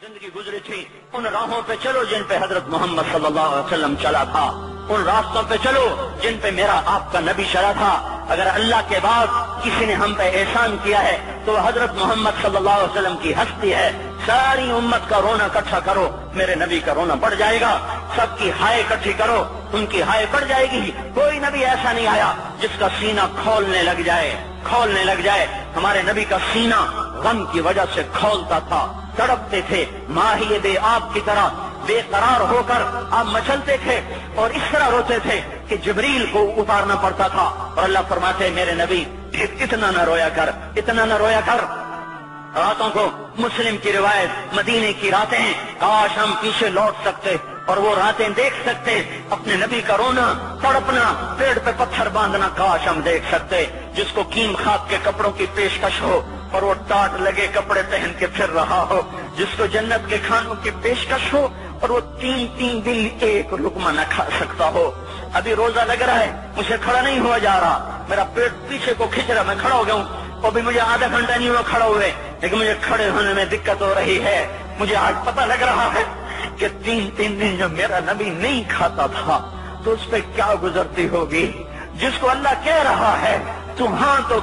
زندگی گزری تھی ان راہوں پہ چلو جن پہ حضرت محمد صلی اللہ علیہ وسلم چلا تھا، ان راستوں پہ چلو جن پہ میرا آپ کا نبی چلا تھا۔ اگر اللہ کے بعد کسی نے ہم پہ احسان کیا ہے تو وہ حضرت محمد صلی اللہ علیہ وسلم کی ہستی ہے۔ ساری امت کا رونا اکٹھا کرو، میرے نبی کا رونا بڑھ جائے گا۔ سب کی ہائے اکٹھی کرو، ان کی ہائے بڑھ جائے گی۔ کوئی نبی ایسا نہیں آیا جس کا سینہ کھولنے لگ جائے۔ ہمارے نبی کا سینہ غم کی وجہ سے کھولتا تھا، تڑپتے تھے، ماہی بے آب کی طرح بے قرار ہو کر آپ مچلتے تھے اور اس طرح روتے تھے کہ جبریل کو اتارنا پڑتا تھا۔ اور اللہ فرماتے میرے نبی اتنا نہ رویا کر۔ راتوں کو مسلم کی روایت مدینے کی راتیں ہیں، کاش ہم پیچھے لوٹ سکتے اور وہ راتیں دیکھ سکتے، اپنے نبی کا رونا، تڑپنا، پیڑ پہ پتھر باندھنا کاش ہم دیکھ سکتے۔ جس کو کیم خاک کے کپڑوں کی پیشکش ہو اور وہ ٹاٹ لگے کپڑے پہن کے پھر رہا ہو، جس کو جنت کے کھانوں کی پیشکش ہو اور وہ تین دن ایک لقمہ نہ کھا سکتا ہو۔ ابھی روزہ لگ رہا ہے، مجھے کھڑا نہیں ہوا جا رہا، میرا پیٹ پیچھے کو کھینچ رہا، میں کھڑا ہو گیا ہوں، ابھی مجھے آدھا گھنٹہ نہیں ہوا کھڑا ہوئے، لیکن مجھے کھڑے ہونے میں دقت ہو رہی ہے۔ مجھے آج پتہ لگ رہا ہے کہ تین دن جو میرا نبی نہیں کھاتا تھا تو اس پہ کیا گزرتی ہوگی۔ جس کو اللہ کہہ رہا ہے تو ہاں تو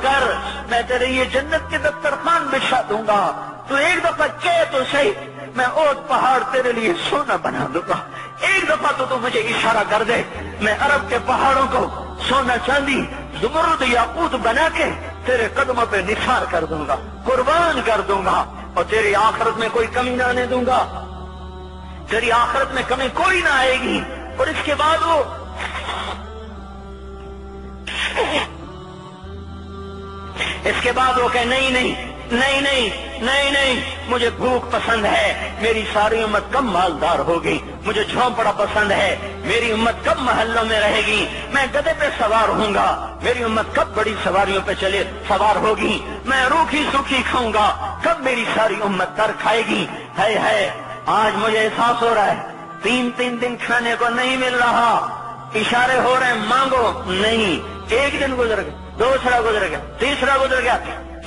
کر، میں تیرے یہ جنت کے دسترخوان بچھا دوں گا، تو ایک دفعہ کہہ تو صحیح، میں اوٹ پہاڑ تیرے لیے سونا بنا دوں گا۔ ایک دفعہ تو مجھے اشارہ کر دے، میں عرب کے پہاڑوں کو سونا چاندی زمرد یاقوت بنا کے تیرے قدموں پہ نثار کر دوں گا، قربان کر دوں گا، اور تیری آخرت میں کوئی کمی نہ آنے دوں گا، تیری آخرت میں کمی کوئی نہ آئے گی۔ اور اس کے بعد وہ کہ نہیں، مجھے بھوک پسند ہے، میری ساری امت کم مالدار ہوگی، مجھے جھونپڑا پسند ہے، میری امت کب محلوں میں رہے گی، میں گدھے پہ سوار ہوں گا، میری امت کب بڑی سواریوں پہ سوار ہوگی، میں روکھی سوکھی کھاؤں گا، کب میری ساری امت تر کھائے گی۔ ہے آج مجھے احساس ہو رہا ہے، تین دن کھانے کو نہیں مل رہا، اشارے ہو رہے ہیں مانگو نہیں۔ ایک دن گزر گیا، دوسرا گزر گیا، تیسرا گزر گیا،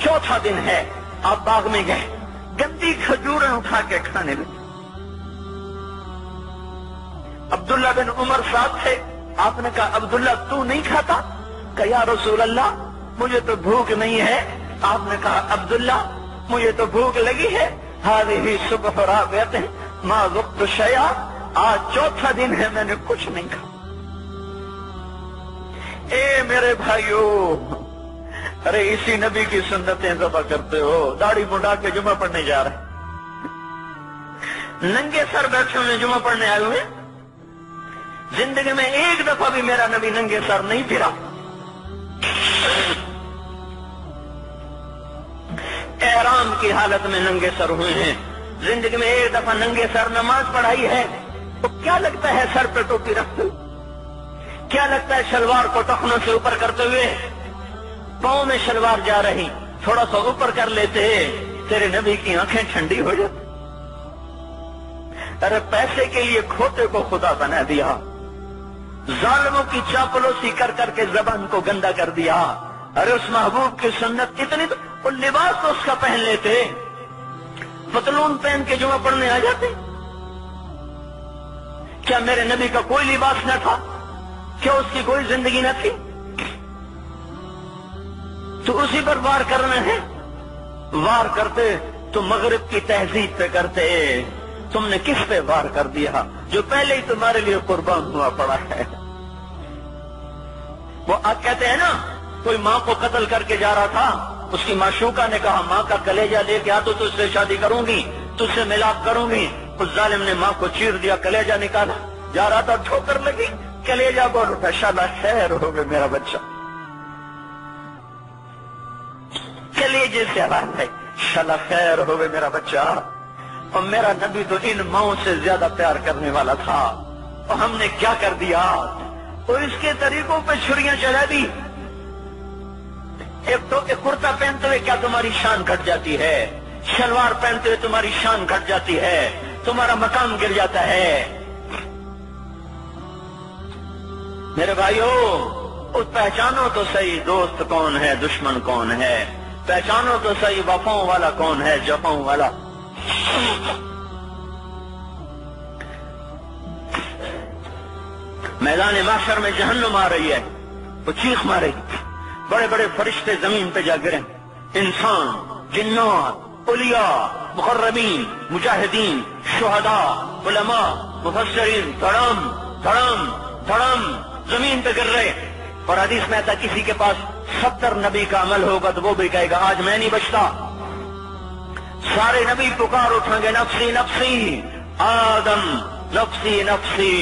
چوتھا دن ہے، آپ باغ میں گئے، گندی کھجوریں اٹھا کے کھانے لگے۔ عبداللہ بن عمر صاحب تھے، آپ نے کہا عبداللہ تو نہیں کھاتا؟ کہ یا رسول اللہ مجھے تو بھوک نہیں ہے۔ آپ نے کہا عبداللہ مجھے تو بھوک لگی ہے، ہذہ صبح رابعۃ ما ذقت شیئا، آج چوتھا دن ہے میں نے کچھ نہیں کھا۔ اے میرے بھائیو، ارے اسی نبی کی سنتیں ذبح کرتے ہو، داڑھی منڈا کے جمعہ پڑھنے جا رہے، ننگے سر بیٹھے ہوئے جمعہ پڑھنے آئے ہوئے، زندگی میں ایک دفعہ بھی میرا نبی ننگے سر نہیں پھرا۔ احرام کی حالت میں ننگے سر ہوئے ہیں، زندگی میں ایک دفعہ ننگے سر نماز پڑھائی ہے، تو کیا لگتا ہے سر پہ ٹوپی رکھتے، کیا لگتا ہے شلوار کو ٹخنوں سے اوپر کرتے ہوئے، پاؤں میں شلوار جا رہی، تھوڑا سا اوپر کر لیتے تیرے نبی کی آنکھیں ٹھنڈی ہو جاتی۔ ارے پیسے کے لیے کھوتے کو خدا بنا دیا، ظالموں کی چاپلوسی کر کے زبان کو گندا کر دیا۔ ارے اس محبوب کی سنت اتنی، تو وہ لباس تو اس کا پہن لیتے، پتلون پہن کے جمعہ پڑھنے آ جاتے۔ کیا میرے نبی کا کوئی لباس نہ تھا؟ کیا اس کی کوئی زندگی نہ تھی؟ تو اسی پر وار کرنا ہے، وار کرتے تو مغرب کی تہذیب پہ کرتے، تم نے کس پہ وار کر دیا جو پہلے ہی تمہارے لیے قربان ہوا پڑا ہے۔ وہ آپ کہتے ہیں نا، کوئی ماں کو قتل کر کے جا رہا تھا، اس کی معشوقہ نے کہا ماں کا کلیجہ لے کے آ تو تجھ سے شادی کروں گی، تجھ سے ملاپ کروں گی۔ اس ظالم نے ماں کو چیر دیا، کلیجہ نکالا، جا رہا تھا ٹھوکر لگی، کلیجہ بول اٹھا، شالا خیر ہو گئے میرا بچہ، کلیجے سے آواز ہے، شالا خیر ہو گئے میرا بچہ۔ اور میرا نبی تو ان ماؤں سے زیادہ پیار کرنے والا تھا، اور ہم نے کیا کر دیا، اور اس کے طریقوں پہ چھریاں چلا دی۔ ایک کرتا پہنتے ہوئے کیا تمہاری شان گھٹ جاتی ہے، شلوار پہنتے ہوئے تمہاری شان گھٹ جاتی ہے، تمہارا مقام گر جاتا ہے۔ میرے بھائیو، اس پہچانو تو صحیح دوست کون ہے، دشمن کون ہے، پہچانو تو صحیح وفاؤں والا کون ہے، جفاؤں والا میدان محشر میں جہنم آ رہی ہے، وہ چیخ مارے گی، بڑے بڑے فرشتے زمین پہ جا گریں، انسان، جنات، اولیاء، مقربین، مجاہدین، شہداء، علماء، مفسرین، دھڑم دھڑم دھڑم زمین پہ گر رہے۔ اور حدیث میں آتا کسی کے پاس 70 نبی کا عمل ہوگا تو وہ بھی کہے گا آج میں نہیں بچتا۔ سارے نبی پکار اٹھیں گے نفسی نفسی، آدم نفسی نفسی،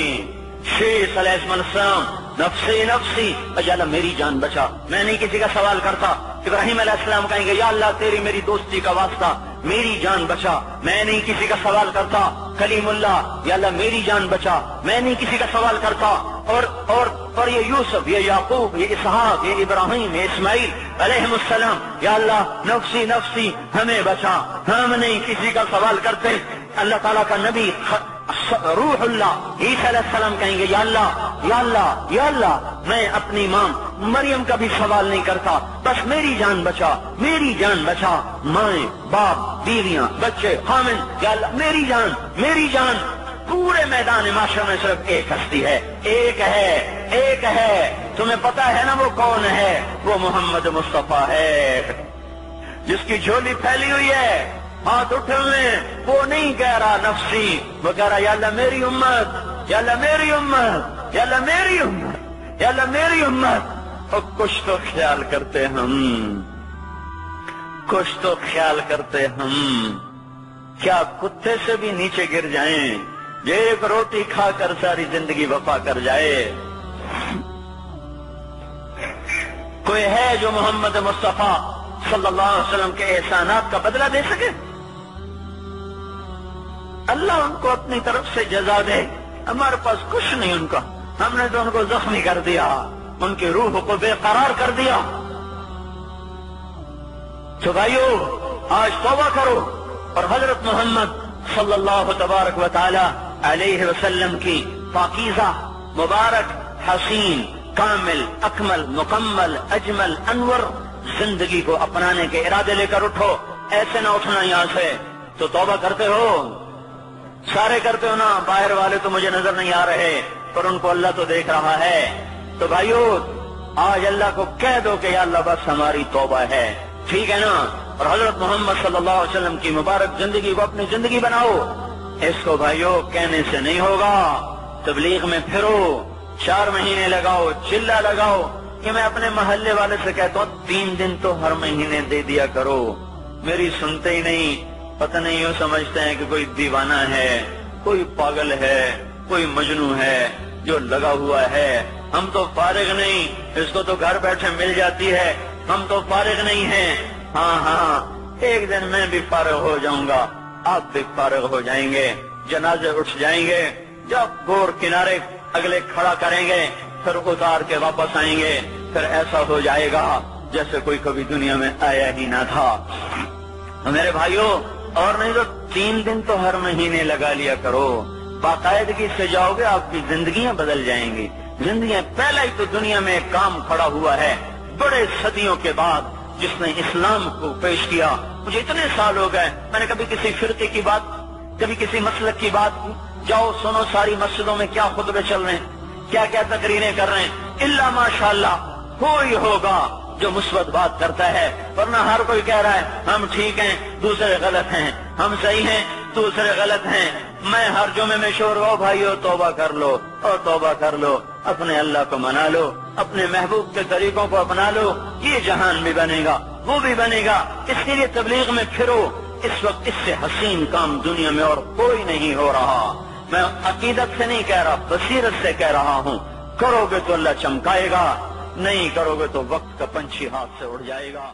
شیخ علیہ السلام نفسی نفسی، یا اللہ میری جان بچا، میں نہیں کسی کا سوال کرتا۔ ابراہیم علیہ السلام کہیں گے یا اللہ تیری میری دوستی کا واسطہ میری جان بچا، میں نہیں کسی کا سوال کرتا۔ کلیم اللہ، یا اللہ میری جان بچا، میں نہیں کسی کا سوال کرتا۔ اور یہ یوسف، یہ یعقوب، یہ اسحاق، یہ ابراہیم، یہ اسماعیل علیہ السلام، یا اللہ نفسی نفسی ہمیں بچا، ہم نہیں کسی کا سوال کرتے۔ اللہ تعالیٰ کا نبی روح اللہ عیسیٰ علیہ السلام کہیں گے یا اللہ یا اللہ یا اللہ میں اپنی ماں مریم کا بھی سوال نہیں کرتا، بس میری جان بچا، میری جان بچا، مائیں باپ بیویاں بچے خامن، یا اللہ میری جان میری جان۔ پورے میدان معاشرے میں صرف ایک ہستی ہے، ایک ہے، تمہیں پتا ہے نا وہ کون ہے؟ وہ محمد مصطفیٰ ہے، جس کی جھولی پھیلی ہوئی ہے، ہاتھ اٹھے ہوئے، وہ نہیں کہہ رہا نفسی، وہ کہہ رہا یا اللہ میری امت، یا اللہ میری امت، یا اللہ میری امت، یا اللہ میری امت۔ اور کچھ تو خیال کرتے ہم، کچھ تو خیال کرتے ہم، کیا کتے سے بھی نیچے گر جائیں، ایک روٹی کھا کر ساری زندگی وفا کر جائے؟ کوئی ہے جو محمد مصطفیٰ صلی اللہ علیہ وسلم کے احسانات کا بدلہ دے سکے؟ اللہ ان کو اپنی طرف سے جزا دے، ہمارے پاس کچھ نہیں ان کا، ہم نے تو ان کو زخمی کر دیا، ان کی روح کو بے قرار کر دیا۔ تو بھائیو آج توبہ کرو اور حضرت محمد صلی اللہ تبارک و تعالی علیہ وسلم کی پاکیزہ مبارک حسین کامل اکمل مکمل اجمل انور زندگی کو اپنانے کے ارادے لے کر اٹھو۔ ایسے نہ اٹھنا یہاں سے، تو توبہ کرتے ہو، سارے کرتے ہو نا، باہر والے تو مجھے نظر نہیں آ رہے پر ان کو اللہ تو دیکھ رہا ہے۔ تو بھائیو آج اللہ کو کہہ دو کہ یا اللہ بس ہماری توبہ ہے، ٹھیک ہے نا؟ اور حضرت محمد صلی اللہ علیہ وسلم کی مبارک زندگی کو اپنی زندگی بناؤ۔ اس کو بھائیو کہنے سے نہیں ہوگا، تبلیغ میں پھرو، 4 مہینے لگاؤ، چلہ لگاؤ کہ میں اپنے محلے والے سے کہتا ہوں 3 دن تو ہر مہینے دے دیا کرو، میری سنتے ہی نہیں، پتہ نہیں یوں سمجھتے ہیں کہ کوئی دیوانہ ہے، کوئی پاگل ہے، کوئی مجنون ہے جو لگا ہوا ہے۔ ہم تو فارغ نہیں، اس کو تو گھر بیٹھے مل جاتی ہے، ہم تو فارغ نہیں ہیں۔ ہاں ایک دن میں بھی فارغ ہو جاؤں گا، آپ بھی فارغ ہو جائیں گے، جنازے اٹھ جائیں گے، جب گور کنارے اگلے کھڑا کریں گے پھر اتار کے واپس آئیں گے، پھر ایسا ہو جائے گا جیسے کوئی کبھی دنیا میں آیا ہی نہ تھا۔ میرے بھائیوں اور نہیں تو 3 دن تو ہر مہینے لگا لیا کرو، باقاعدگی سے جاؤ گے، آپ کی زندگیاں بدل جائیں گی۔ زندگیاں پہلا ہی تو دنیا میں ایک کام کھڑا ہوا ہے بڑے صدیوں کے بعد جس نے اسلام کو پیش کیا۔ مجھے اتنے سال ہو گئے، میں نے کبھی کسی فرقے کی بات، کبھی کسی مسلک کی بات، جاؤ سنو ساری مسجدوں میں کیا خطبے چل رہے ہیں، کیا کیا تقریریں کر رہے ہیں، الا ماشاءاللہ کوئی ہوگا جو مثبت بات کرتا ہے، ورنہ ہر کوئی کہہ رہا ہے ہم ٹھیک ہیں دوسرے غلط ہیں، ہم صحیح ہیں دوسرے غلط ہیں۔ میں ہر جمعے میں شور ہو بھائیو توبہ کر لو اور توبہ کر لو، اپنے اللہ کو منا لو، اپنے محبوب کے طریقوں کو اپنا لو، یہ جہان بھی بنے گا وہ بھی بنے گا۔ اس کے لیے تبلیغ میں پھرو، اس وقت اس سے حسین کام دنیا میں اور کوئی نہیں ہو رہا۔ میں عقیدت سے نہیں کہہ رہا، بصیرت سے کہہ رہا ہوں، کرو گے تو اللہ چمکائے گا، نہیں کرو گے تو وقت کا پنچھی ہاتھ سے اڑ جائے گا۔